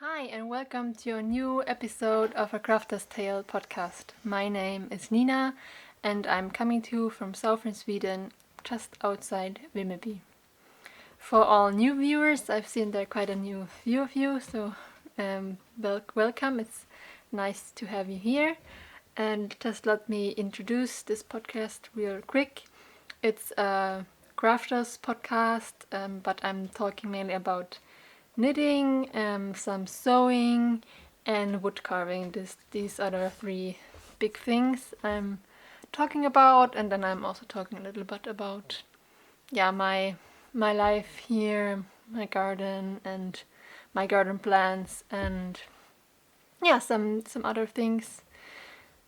Hi, and welcome to a new episode of a Crafter's Tale podcast. My name is Nina, and I'm coming to you from southern Sweden, just outside Vimmerby. For all new viewers, I've seen there quite a new view of you, so welcome. It's nice to have you here. And just let me introduce this podcast real quick. It's a crafters podcast, but I'm talking mainly about knitting, some sewing, and wood carving. These are the three big things I'm talking about, and then I'm also talking a little bit about my life here, my garden, and my garden plants, and some other things.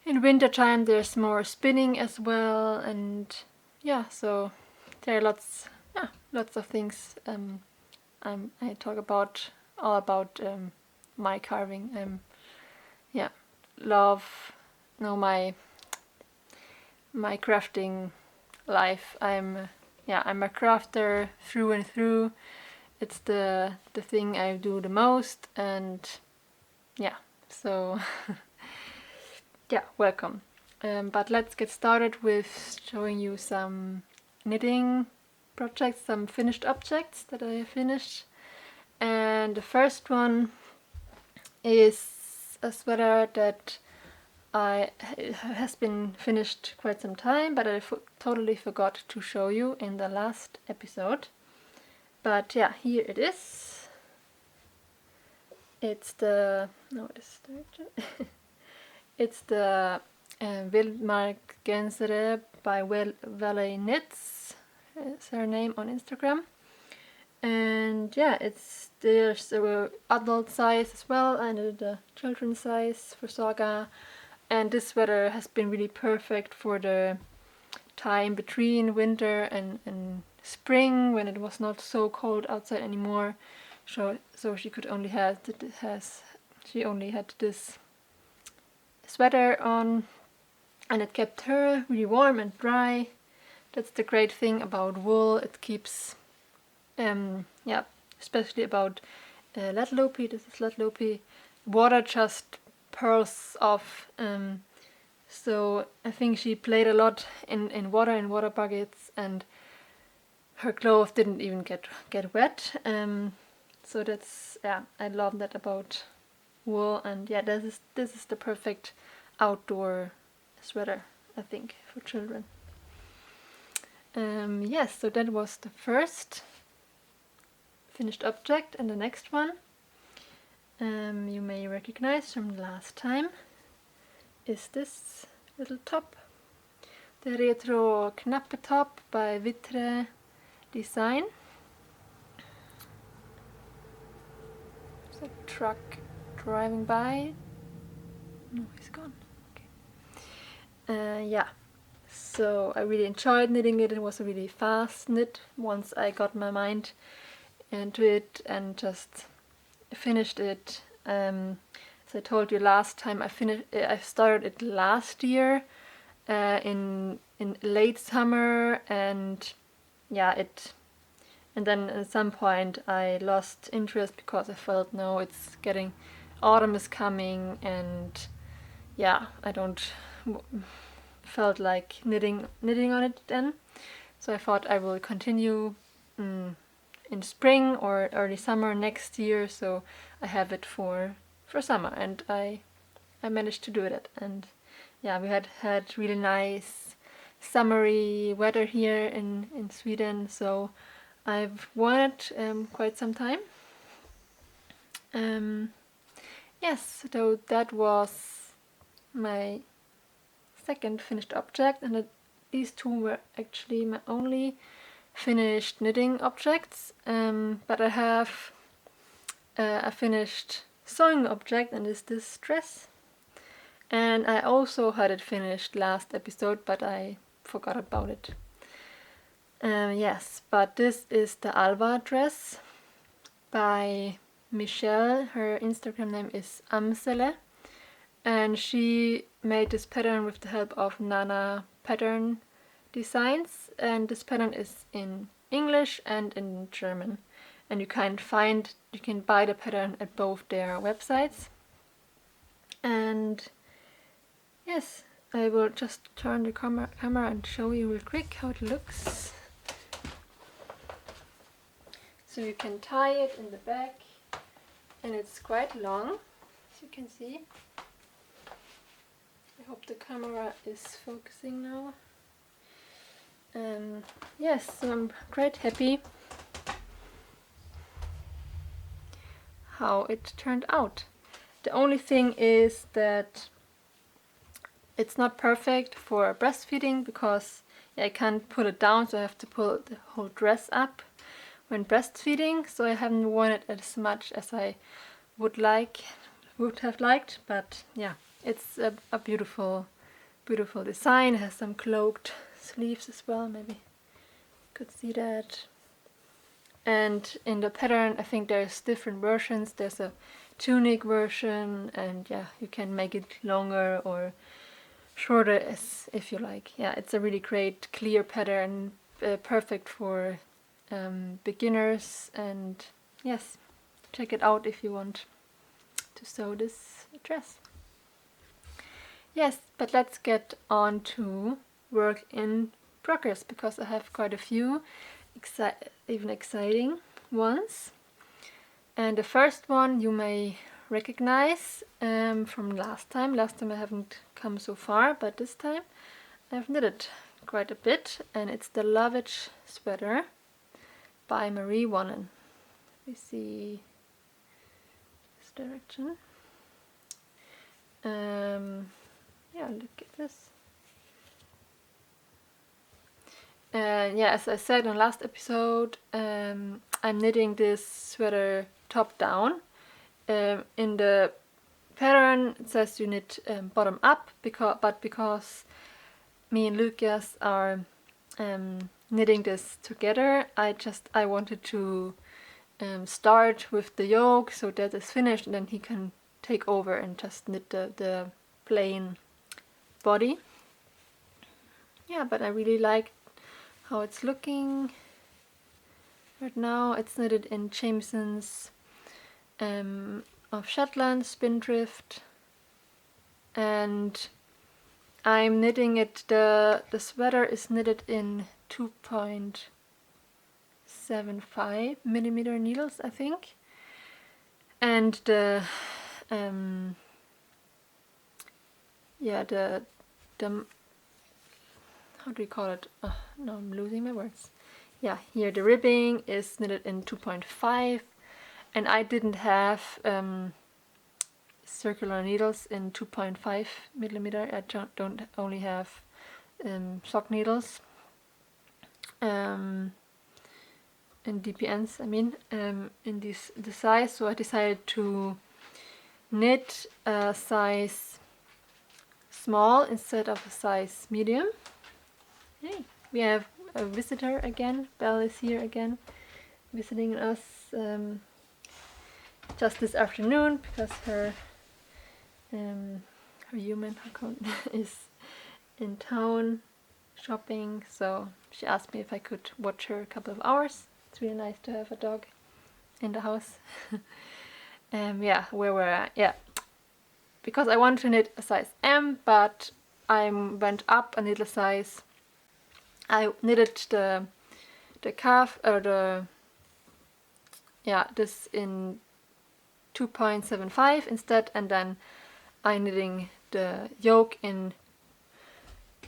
In winter time there's more spinning as well, and so there are lots of things I talk about all about my carving. Love my crafting life. I'm a crafter through and through. It's the thing I do the most, and so welcome. But let's get started with showing you some knitting projects, some finished objects that I finished. And the first one is a sweater that has been finished quite some time, but I totally forgot to show you in the last episode. But here it is. It's the it's the Vildmarksgensere by Valley Knits. Is her name on Instagram. And there's a adult size as well, and the children's size for Saga. And this sweater has been really perfect for the time between winter and spring, when it was not so cold outside anymore. So she only had this sweater on, and it kept her really warm and dry. That's the great thing about wool. It keeps especially about Latlopi. This is Latlopi. Water just pearls off. So I think she played a lot in water buckets, and her clothes didn't even get wet. So that's I love that about wool, and this is the perfect outdoor sweater, I think, for children. So that was the first finished object, and the next one you may recognize from last time is this little top, the Retro Knappetop by Vitre Design. There's a truck driving by. No, he's gone. Okay. So I really enjoyed knitting it. It was a really fast knit once I got my mind into it and just finished it. As I told you last time, I started it last year in late summer, and then at some point I lost interest because I felt it's getting, autumn is coming, and I don't felt like knitting on it then. So I thought I will continue in spring or early summer next year, so I have it for summer, and I managed to do it. And we had really nice summery weather here in Sweden, so I've worn it quite some time. So that was my second finished object, and these two were actually my only finished knitting objects, but I have a finished sewing object, and it's this dress, and I also had it finished last episode, but I forgot about it. But this is the Alva dress by Michelle. Her Instagram name is Amsele, and she made this pattern with the help of Nana Pattern Designs, and this pattern is in English and in German. and you can buy the pattern at both their websites. And yes, I will just turn the camera and show you real quick how it looks. So you can tie it in the back, and it's quite long, as you can see. I hope the camera is focusing now. Yes, so I'm quite happy how it turned out. The only thing is that it's not perfect for breastfeeding, because I can't pull it down, so I have to pull the whole dress up when breastfeeding. So I haven't worn it as much as I would have liked, but yeah, it's a beautiful design. It has some cloaked sleeves as well, maybe you could see that. And in the pattern, I think there's different versions. There's a tunic version, and yeah, you can make it longer or shorter as if you like. Yeah, it's a really great clear pattern, perfect for beginners. And yes, check it out if you want to sew this dress. Yes, but let's get on to work in progress, because I have quite a few even exciting ones. And the first one you may recognize from last time. Last time I haven't come so far, but this time I've knitted quite a bit, and it's the Lovage sweater by Marie Wonnen. We see this direction. Yeah, look at this. Yeah, as I said in last episode, I'm knitting this sweater top down. In the pattern it says you knit bottom up, because me and Lucas are knitting this together, I wanted to start with the yoke so that is finished, and then he can take over and just knit the plain body. Yeah, but I really like how it's looking right now. It's knitted in Jameson's of Shetland Spindrift, and I'm knitting it, the sweater is knitted in 2.75 millimeter needles, I think, and the how do you call it? No, I'm losing my words. Yeah, here the ribbing is knitted in 2.5, and I didn't have circular needles in 2.5 millimeter. I don't only have sock needles in DPNs, I mean, in the size, so I decided to knit a size small instead of a size medium. Hey, we have a visitor again. Belle is here again, visiting us just this afternoon, because her human is in town shopping, so she asked me if I could watch her a couple of hours. It's really nice to have a dog in the house. Yeah, where we're at, yeah, because I want to knit a size M, but I went up a little size. I knitted the calf, or this in 2.75 instead, and then I'm knitting the yoke in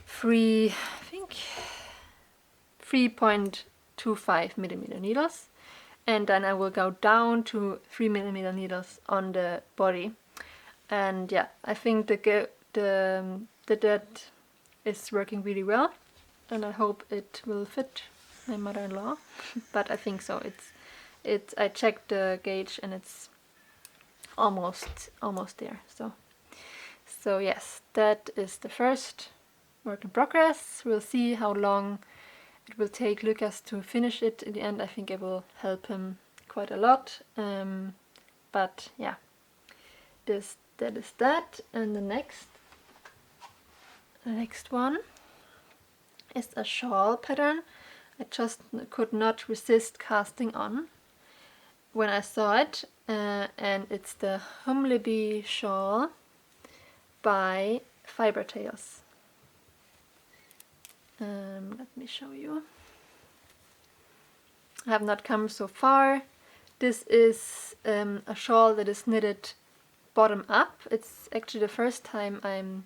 3.25 millimeter needles, and then I will go down to 3 millimeter needles on the body. And yeah, I think the that is working really well, and I hope it will fit my mother-in-law. But I think so. I checked the gauge, and it's almost there. So yes, that is the first work in progress. We'll see how long it will take Lucas to finish it in the end. I think I will help him quite a lot. But yeah, that is that. And the next one is a shawl pattern. I just could not resist casting on. when I saw it, and it's the Humleby shawl by Fiber Tales. Let me show you. I have not come so far. This is a shawl that is knitted bottom up. It's actually the first time I'm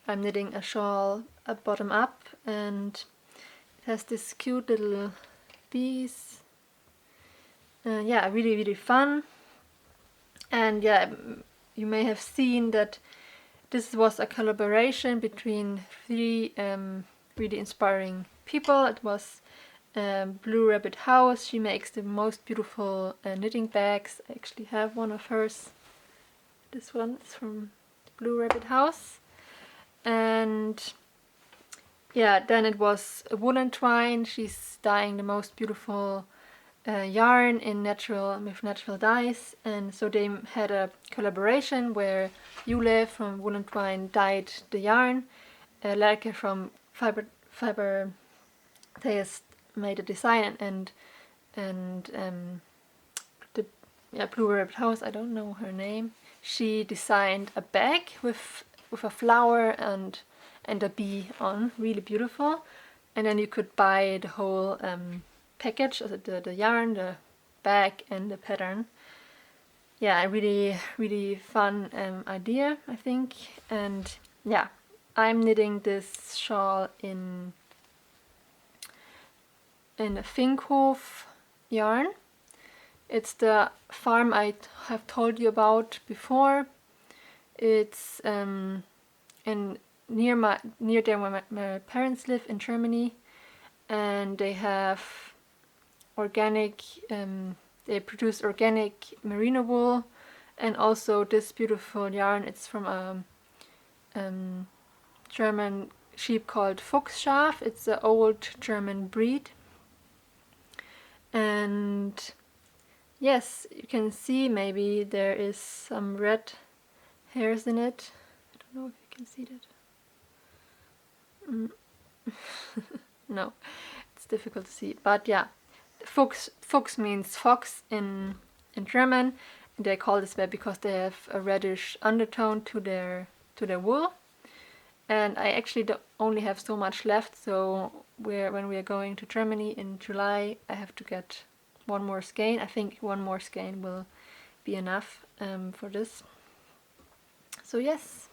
knitting a shawl bottom up, and it has this cute little bees. Yeah, really fun. And yeah, you may have seen that this was a collaboration between three really inspiring people. It was Blue Rabbit House. She makes the most beautiful knitting bags. I actually have one of hers. This one is from Blue Rabbit House. And yeah, then it was Woolen Twine. She's dyeing the most beautiful yarn with natural dyes, and so they had a collaboration where Jule from Woolen Twine dyed the yarn, Lerke from Fiber Tales made a design, and the Blue Rabbit House, I don't know her name, she designed a bag with a flower and a bee on, really beautiful. And then you could buy the whole package, the yarn, the bag, and the pattern. Yeah, a really fun idea, I think. And yeah, I'm knitting this shawl in a Finkhof yarn. It's the farm I have told you about before. It's near there where my parents live in Germany, and they have organic. They produce organic merino wool, and also this beautiful yarn. It's from a German sheep called Fuchsschaf. It's an old German breed, and yes, you can see maybe there is some red hairs in it. I don't know if you can see that. No, it's difficult to see, but yeah, Fuchs means fox in German, and they call this way because they have a reddish undertone to their wool. And I actually only have so much left, so when we are going to Germany in July, I have to get one more skein. I think one more skein will be enough for this. So yes,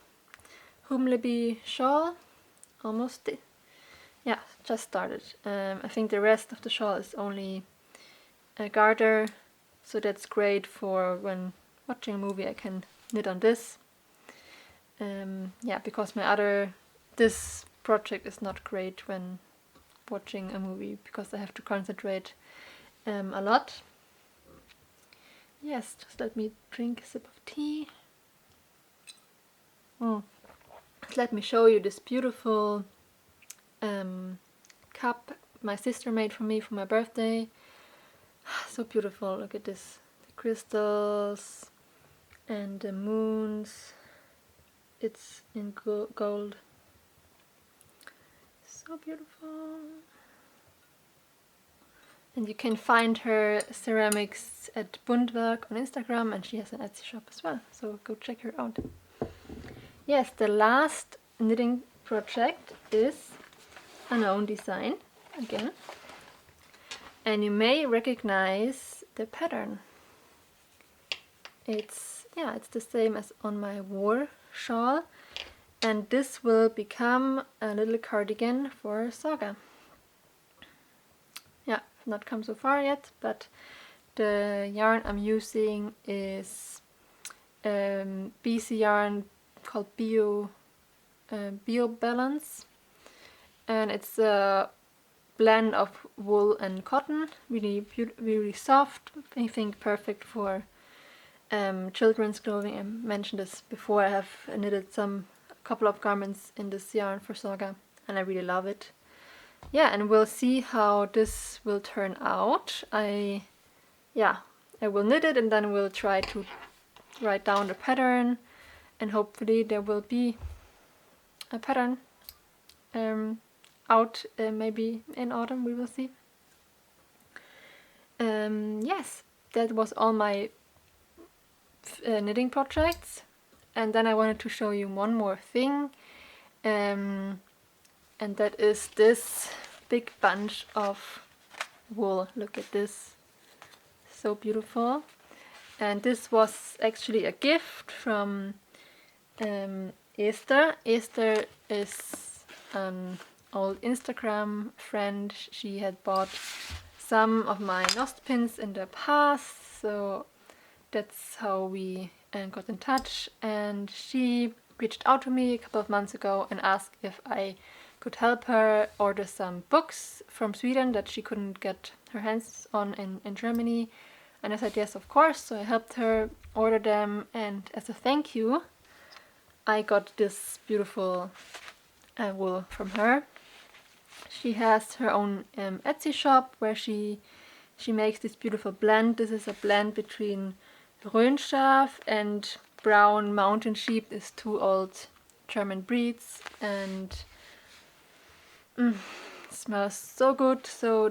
Humleby shawl, almost yeah, just started. I think the rest of the shawl is only a garter, so that's great for when watching a movie. I can knit on this. Yeah, because this project is not great when watching a movie because I have to concentrate a lot. Yes, just let me drink a sip of tea. Just let me show you this beautiful cup my sister made for me for my birthday. So beautiful. Look at this, the crystals and the moons. It's in gold. So beautiful. And you can find her ceramics at Bundwerk on Instagram, and she has an Etsy shop as well, so go check her out. Yes, the last knitting project is an own design again, and you may recognize the pattern. It's the same as on my war shawl, and this will become a little cardigan for Saga. Yeah, I've not come so far yet, but the yarn I'm using is BC yarn called Bio Balance, and it's a blend of wool and cotton, really soft. I think perfect for children's clothing. I mentioned this before. I have knitted a couple of garments in this yarn for Saga, and I really love it. Yeah, and we'll see how this will turn out. I will knit it, and then we'll try to write down the pattern, and hopefully there will be a pattern out maybe in autumn. We will see. Yes, that was all my knitting projects. And then I wanted to show you one more thing, and that is this big bunch of wool. Look at this, so beautiful. And this was actually a gift from Esther. Esther is an old Instagram friend. She had bought some of my Nost pins in the past, so that's how we got in touch. And she reached out to me a couple of months ago and asked if I could help her order some books from Sweden that she couldn't get her hands on in Germany. And I said yes, of course. So I helped her order them, and as a thank you, I got this beautiful wool from her. She has her own Etsy shop where she makes this beautiful blend. This is a blend between Rhönschaf and brown mountain sheep. These two old German breeds, and smells so good. So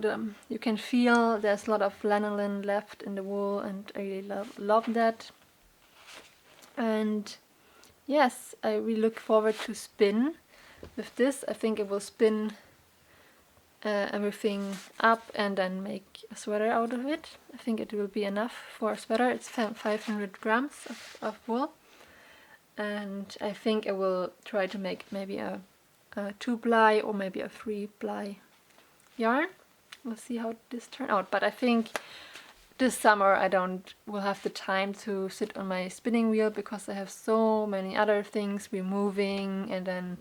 you can feel there's a lot of lanolin left in the wool, and I really love that. And yes, I really look forward to spin with this. I think I will spin everything up and then make a sweater out of it. I think it will be enough for a sweater. It's 500 grams of wool, and I think I will try to make maybe a 2-ply or maybe a 3-ply yarn. We'll see how this turns out, but I think this summer I will have the time to sit on my spinning wheel because I have so many other things. We're moving, and then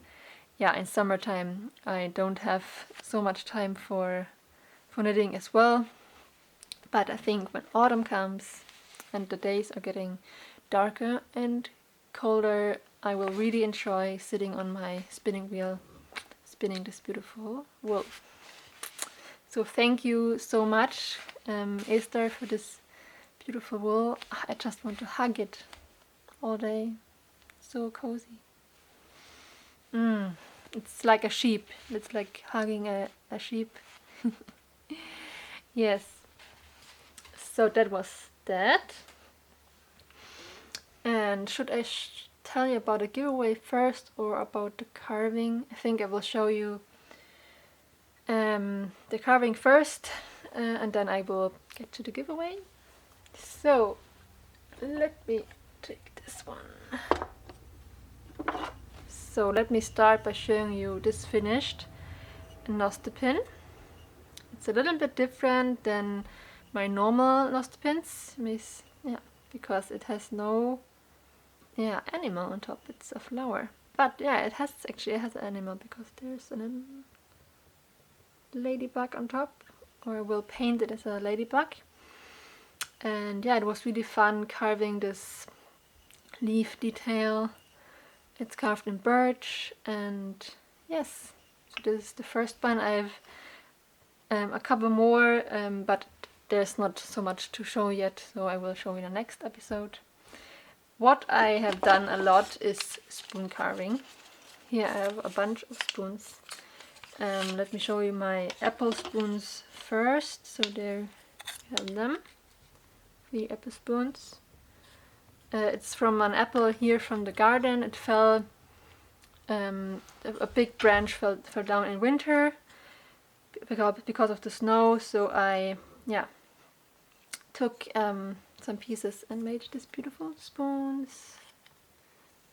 yeah, in summertime I don't have so much time for knitting as well. But I think when autumn comes and the days are getting darker and colder, I will really enjoy sitting on my spinning wheel, spinning this beautiful wool. So thank you so much, Esther, for this beautiful wool. I just want to hug it all day. So cozy. It's like a sheep. It's like hugging a sheep. Yes. So that was that. And should I tell you about the giveaway first or about the carving? I think I will show you the carving first, and then I will get to the giveaway. So let me take this one. So let me start by showing you this finished Nost pin. It's a little bit different than my normal Nost pins, because it has no animal on top. It's a flower, but yeah, it has an animal because there's a ladybug on top, or I will paint it as a ladybug. And yeah, it was really fun carving this leaf detail. It's carved in birch, and yes, so this is the first one. I have a couple more, but there's not so much to show yet, so I will show you in the next episode. What I have done a lot is spoon carving. Here I have a bunch of spoons. Let me show you my apple spoons first. So there you have them. 3 apple spoons. It's from an apple here from the garden. It fell, a big branch fell down in winter because of the snow. So I took some pieces and made these beautiful spoons.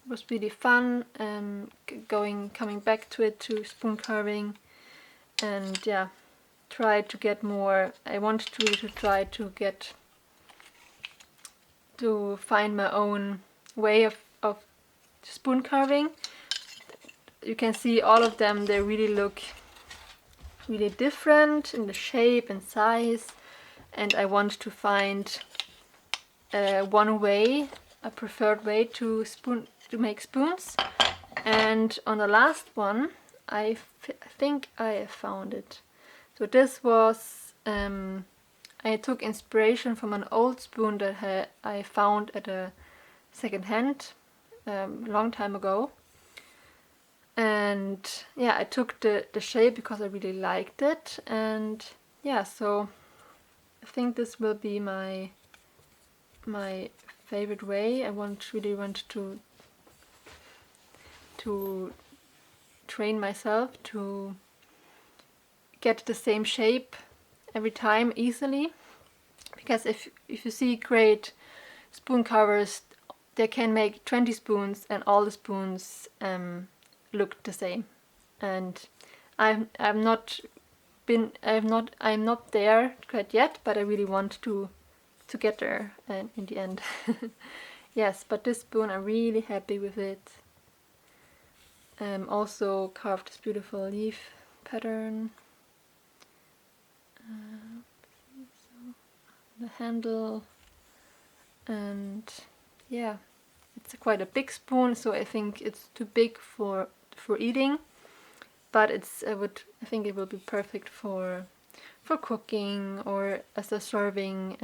It was really fun coming back to it, to spoon carving, and yeah, try to get more. I want to try to find my own way of spoon carving. You can see all of them, they really look really different in the shape and size, and I want to find one way, a preferred way to make spoons. And on the last one I think I have found it. So this was I took inspiration from an old spoon that I found at a second hand long time ago, and yeah, I took the shape because I really liked it, and yeah, so I think this will be my my favorite way. I really want to train myself to get the same shape every time easily, because if you see great spoon carvers, they can make 20 spoons and all the spoons look the same. And I'm not there quite yet, but I really want to get there and in the end. Yes, but this spoon, I'm really happy with it. Also carved this beautiful leaf pattern. So the handle, and yeah, it's quite a big spoon, so I think it's too big for eating, but I think it will be perfect for cooking or as a serving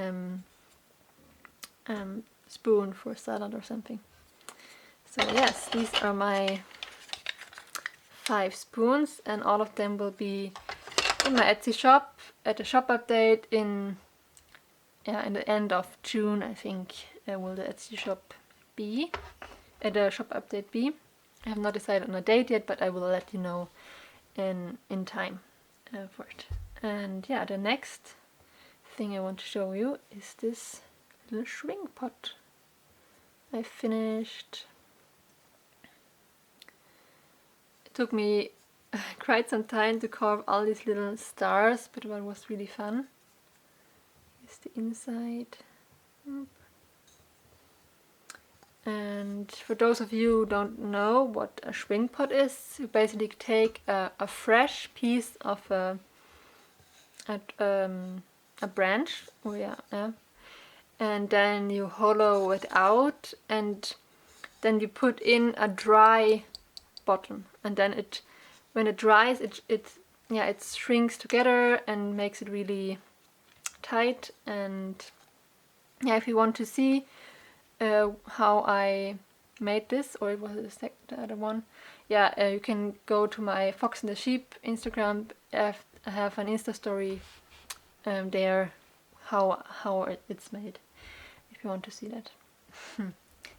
spoon for salad or something. So yes, these are my 5 spoons, and all of them will be in my Etsy shop at a shop update in the end of June, I think. Will the Etsy shop be at a shop update be? I have not decided on a date yet, but I will let you know in time for it. And yeah, the next thing I want to show you is this little shrink pot I finished. It took me quite some time to carve all these little stars, but it was really fun. Here's the inside. And for those of you who don't know what a shrink pot is, you basically take a fresh piece of a branch, and then you hollow it out, and then you put in a dry bottom, and then when it dries, it shrinks together and makes it really tight. And yeah, if you want to see how I made this, or it was the other one, you can go to my Fox and the Sheep Instagram. I have an Insta story there how it's made, if you want to see that.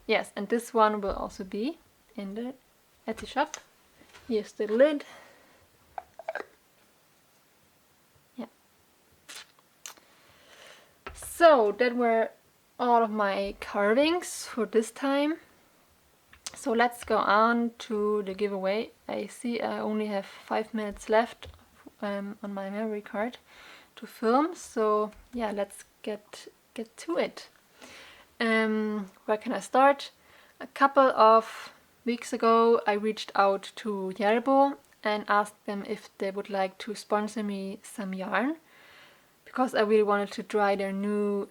Yes, and this one will also be in the Etsy shop. Here's the lid. Yeah. So that were all of my carvings for this time. So let's go on to the giveaway. I see I only have 5 minutes left on my memory card to film. So yeah, let's get to it. Where can I start? A couple of weeks ago I reached out to Järbo and asked them if they would like to sponsor me some yarn, because I really wanted to try their new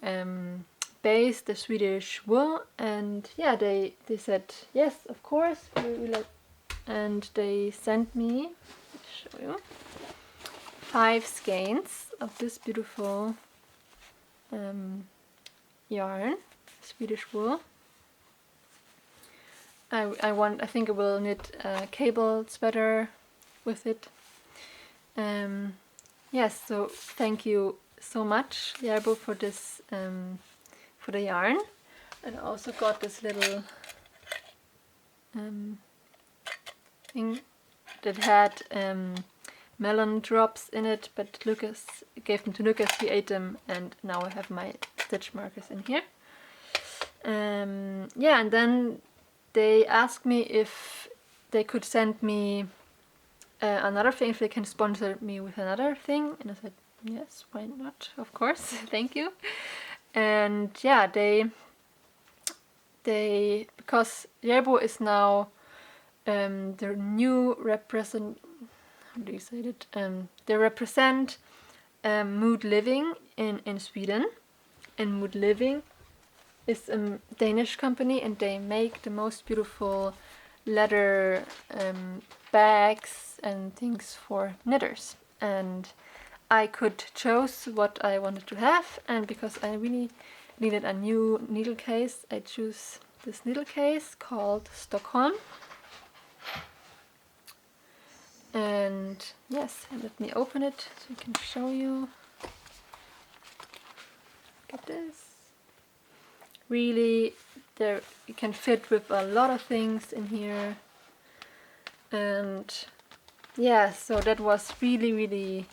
base, the Swedish wool. And yeah, they said yes, of course, we like, and they sent me, I'll show you, 5 skeins of this beautiful yarn, Swedish wool. I think I will knit a cable sweater with it. Yes, so thank you so much, Järbo, for this, for the yarn. And I also got this little thing that had melon drops in it, but Lucas gave them to Lucas, he ate them, and now I have my stitch markers in here. Yeah, and then they asked me if they could send me another thing, if they can sponsor me with another thing, and I said yes, why not, of course. Thank you. And yeah, they because Järbo is now their new how do you say it? They represent Mood Living in Sweden, and Mood Living is a Danish company, and they make the most beautiful leather bags and things for knitters. And I could choose what I wanted to have, and because I really needed a new needle case, I choose this needle case called Stockholm. And yes, let me open it so I can show you. Look at this. really, there you can fit with a lot of things in here. And yeah, so that was really really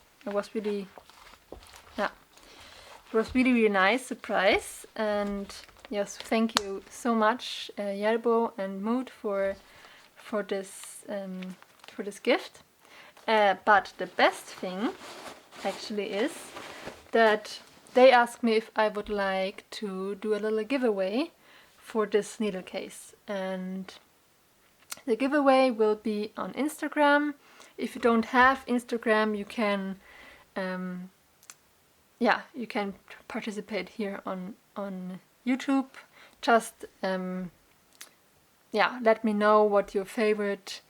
nice surprise. And yes, thank you so much, Yerbo and Mood, for this gift. But the best thing actually is that they asked me if I would like to do a little giveaway for this needle case, and the giveaway will be on Instagram. If you don't have Instagram, you can you can participate here on YouTube. Just let me know what your favorite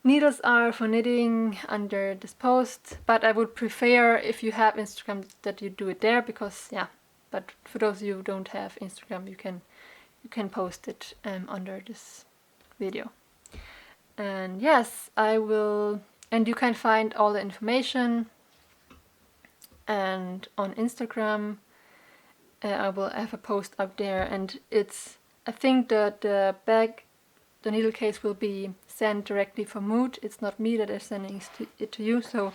needles are for knitting under this post, but I would prefer, if you have Instagram, that you do it there, because but for those of you who don't have Instagram, you can post it under this video. And yes, I will, and you can find all the information and on Instagram. I will have a post up there, and I think that the needle case will be sent directly from Mood. It's not me that is sending it to you, so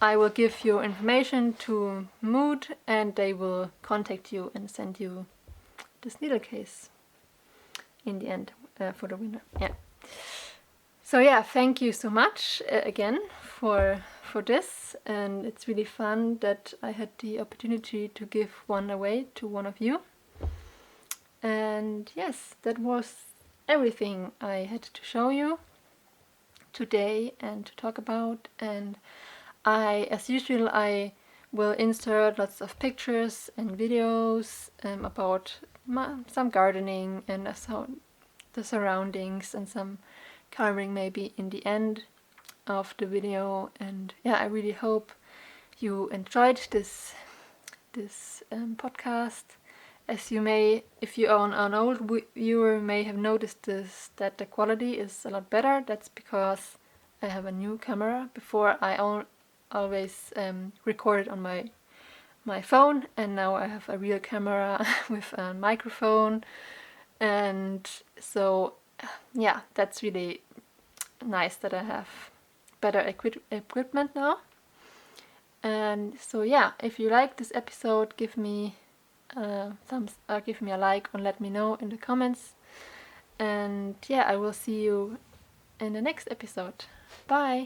I will give your information to Mood and they will contact you and send you this needle case in the end for the winner. Yeah. So yeah, thank you so much again for this, and it's really fun that I had the opportunity to give one away to one of you. And yes, that was everything I had to show you today and to talk about. And as usual, I will insert lots of pictures and videos about some gardening and the surroundings, and some coloring maybe in the end of the video. And yeah, I really hope you enjoyed this podcast. As you may, if you are an old viewer, may have noticed that the quality is a lot better. That's because I have a new camera. Before I always recorded on my phone, and now I have a real camera with a microphone. And so yeah, that's really nice that I have better equipment now. And so yeah, if you like this episode, give me give me a like and let me know in the comments. And yeah, I will see you in the next episode. Bye.